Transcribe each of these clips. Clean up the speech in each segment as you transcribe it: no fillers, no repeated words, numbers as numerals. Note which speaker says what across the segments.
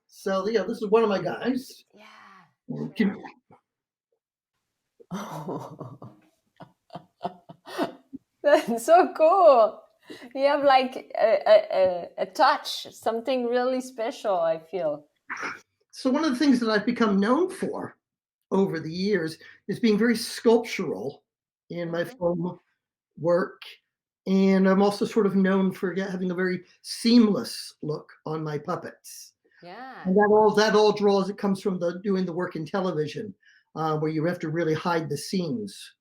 Speaker 1: So yeah, this is one of my guys.
Speaker 2: Yeah.
Speaker 1: Can-
Speaker 2: That's so cool. You have like a touch, something really special, I feel.
Speaker 1: So one of the things that I've become known for over the years is being very sculptural in my film work. And I'm also sort of known for having a very seamless look on my puppets.
Speaker 2: Yeah.
Speaker 1: And that all draws, it comes from doing the work in television, where you have to really hide the seams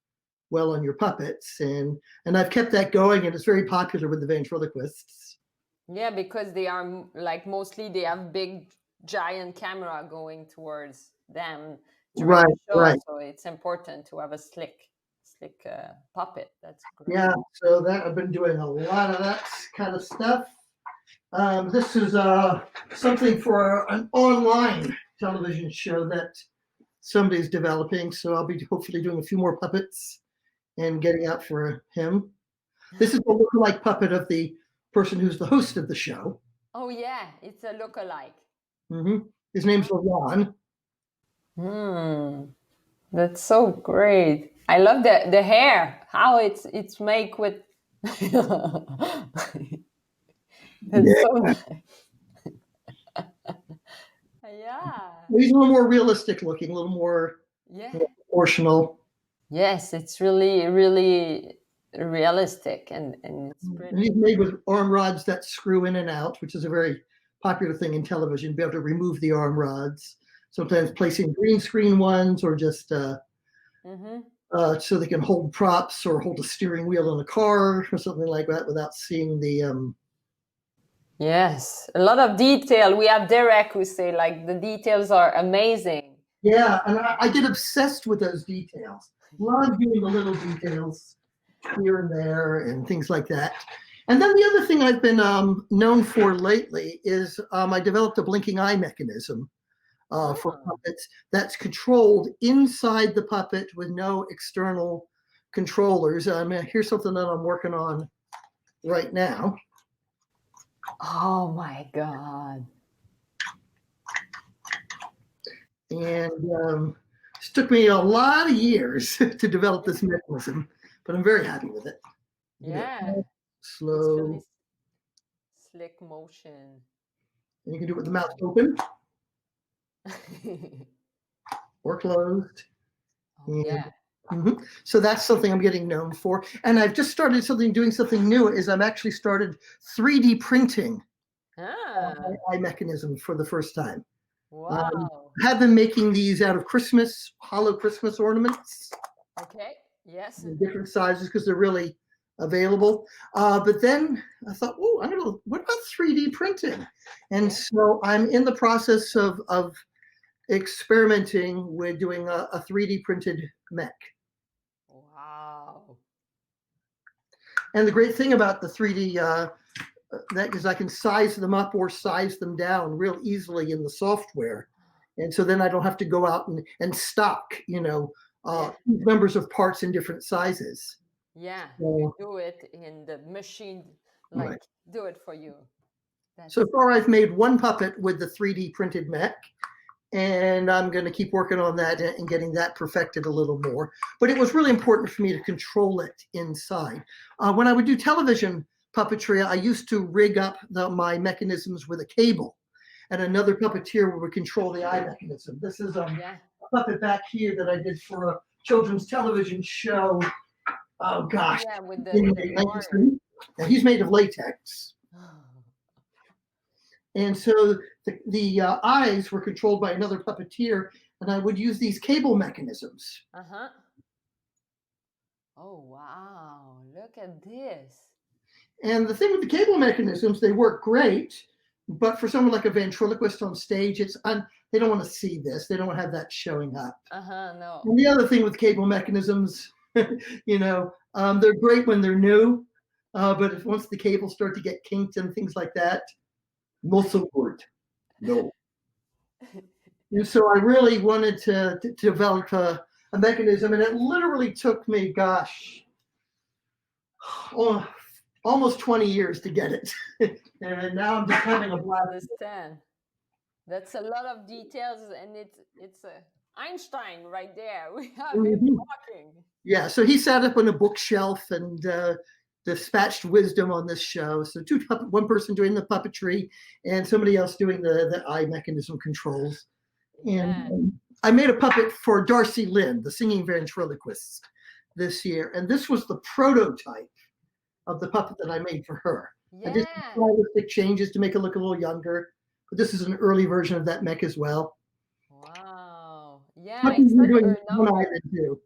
Speaker 1: well on your puppets. And I've kept that going, and it's very popular with the ventriloquists.
Speaker 2: Yeah, because they are like mostly they have big giant camera going towards them during
Speaker 1: Right,
Speaker 2: the show,
Speaker 1: right.
Speaker 2: so it's important to have a slick puppet. That's great.
Speaker 1: Yeah, so that I've been doing a lot of that kind of stuff. This is something for an online television show that somebody's developing. So I'll be hopefully doing a few more puppets and getting out for him. This is a lookalike puppet of the person who's the host of the show.
Speaker 2: Oh yeah, it's a lookalike.
Speaker 1: His name's LeJon.
Speaker 2: That's so great. I love the hair. How it's made with. That's so nice. Yeah.
Speaker 1: He's a little more realistic looking, a little more proportional.
Speaker 2: Yes, it's really, really realistic and it's pretty.
Speaker 1: And he's made with arm rods that screw in and out, which is a very popular thing in television, be able to remove the arm rods. Sometimes placing green screen ones or just so they can hold props or hold a steering wheel in a car or something like that without seeing the.
Speaker 2: Yes, a lot of detail. We have Derek who say like the details are amazing.
Speaker 1: Yeah, and I get obsessed with those details. Love doing the little details here and there and things like that. And then the other thing I've been known for lately is I developed a blinking eye mechanism for puppets that's controlled inside the puppet with no external controllers. Here's something that I'm working on right now.
Speaker 2: Oh my God.
Speaker 1: And it took me a lot of years to develop this mechanism, but I'm very happy with it.
Speaker 2: Yeah.
Speaker 1: Slow.
Speaker 2: It's really slick motion.
Speaker 1: And you can do it with the mouth open or closed.
Speaker 2: Yeah.
Speaker 1: So that's something I'm getting known for. And I've just started doing something new, is I've actually started 3D printing eye mechanism for the first time.
Speaker 2: Wow.
Speaker 1: Have been making these out of hollow Christmas ornaments.
Speaker 2: Okay. Yes.
Speaker 1: In different sizes because they're really available. But then I thought, oh, I don't know, what about 3D printing? And so I'm in the process of experimenting with doing a 3D printed mech.
Speaker 2: Wow.
Speaker 1: And the great thing about the 3D that is I can size them up or size them down real easily in the software. And so then I don't have to go out and stock, numbers of parts in different sizes.
Speaker 2: Yeah, you do it in the machine, do it for you.
Speaker 1: So far I've made one puppet with the 3D printed mech, and I'm going to keep working on that and getting that perfected a little more. But it was really important for me to control it inside. When I would do television puppetry, I used to rig up my mechanisms with a cable, and another puppeteer would control the eye mechanism. This is a puppet back here that I did for a children's television show. Oh gosh!
Speaker 2: Yeah, with the
Speaker 1: now, he's made of latex. And so the eyes were controlled by another puppeteer, and I would use these cable mechanisms.
Speaker 2: Oh, wow. Look at this.
Speaker 1: And the thing with the cable mechanisms, they work great, but for someone like a ventriloquist on stage, they don't want to see this. They don't want to have that showing up.
Speaker 2: No.
Speaker 1: And the other thing with cable mechanisms, they're great when they're new, but once the cables start to get kinked and things like that, not so good. No. And so I really wanted to develop a mechanism, and it literally took me, almost 20 years to get it. And now I'm just having a blast.
Speaker 2: That's a lot of details, and it's a Einstein right there. We have him
Speaker 1: Mhm.
Speaker 2: talking.
Speaker 1: Yeah, so he sat up on a bookshelf and dispatched wisdom on this show. So one person doing the puppetry and somebody else doing the eye mechanism controls. And
Speaker 2: Yeah.
Speaker 1: I made a puppet for Darcy Lynn, the singing ventriloquist, this year. And this was the prototype of the puppet that I made for her. I did some
Speaker 2: Yeah.
Speaker 1: stylistic changes to make it look a little younger, but this is an early version of that mech as well.
Speaker 2: Wow. Yeah,
Speaker 1: Something
Speaker 2: it's
Speaker 1: we're
Speaker 2: like
Speaker 1: doing
Speaker 2: her
Speaker 1: one
Speaker 2: number.
Speaker 1: island too.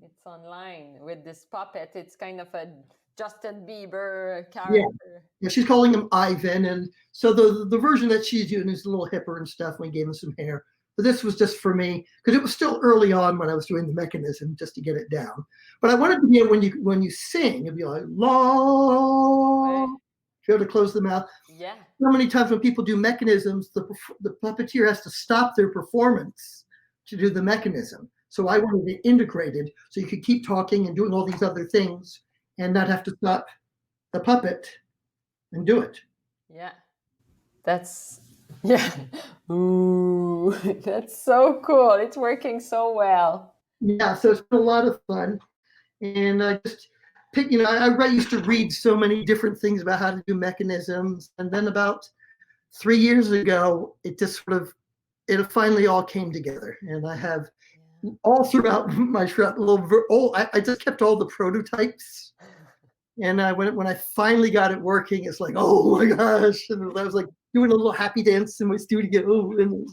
Speaker 2: It's online with this puppet. It's kind of a Justin Bieber
Speaker 1: Yeah.
Speaker 2: character.
Speaker 1: Yeah, she's calling him Ivan, and so the version that she's doing is a little hipper and stuff. We gave him some hair, but this was just for me because it was still early on when I was doing the mechanism just to get it down. But I wanted to be able, when you sing, it'd be like la, be able to close the mouth.
Speaker 2: Yeah.
Speaker 1: So many times when people do mechanisms, the puppeteer has to stop their performance to do the mechanism. So I wanted it integrated so you could keep talking and doing all these other things and not have to stop the puppet and do it.
Speaker 2: Yeah. That's yeah. Ooh, that's so cool. It's working so well.
Speaker 1: Yeah, so it's been a lot of fun. And I just pick, I used to read so many different things about how to do mechanisms. And then about 3 years ago, it finally all came together. And I have all throughout my shop, I just kept all the prototypes. And when I finally got it working, it's like, oh my gosh. And I was like doing a little happy dance in my studio. And